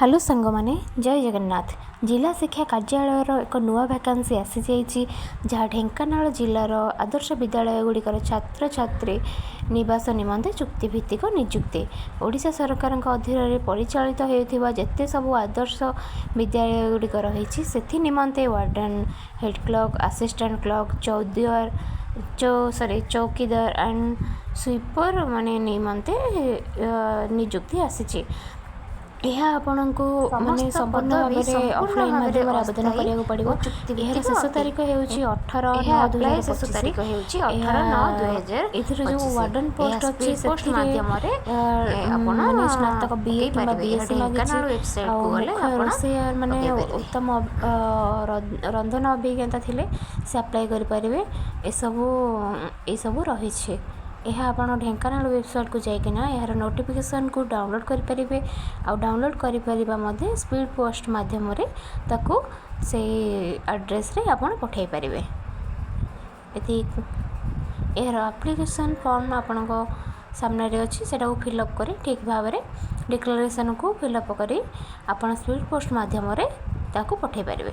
Hello सांग माने जय जगन्नाथ। जिला शिक्षा कार्यालय एक नुआ भैकेंसी आसी जाइए जहाँ ढेंकानाल जिलार आदर्श विद्यालय गुड़िकर छात्र छात्री निवास निमंते चुक्तिभित्तिक नियुक्ति ओडिशा सरकार अधीन परिचालित होता जिते सबू आदर्श विद्यालय गुड़िक रही से निमंते warden head clerk assistant clerk चौकीदार एंड स्वीपर माने निमंते नियुक्ति आसी। यह आपण को माने संपूर्ण भाव में ऑफलाइन माध्यम आवेदन करिया पड़िबो। एहर शेष तारीख हेउची 18/9/2021 एथर जो वार्डन पोस्ट अछि सेथि माध्यम रे आपण माने स्नातक बीए किबा बीएससी मागिछि वेबसाइट को गले आपण से माने उत्तम रंधन अभिज्ञता थिले से अप्लाई करि परिबे। ए सब रही छे। यह आपण ढेंकानाल वेबसाइट को जाइकिना यार नोटिफिकेशन को डाउनलोड करें आ डाउनलोड कर स्पीड पोस्ट माध्यम ताकू से एड्रेस रे आपण पठाई पारिबे। यार एप्लिकेशन फॉर्म आपण को सामने रे अछि सेटा को फिलअप करी ठीक भाव में डिक्लेरेशन को फिलअप करी आपण स्पीड पोस्ट माध्यम ताकू पठाई पारिबे।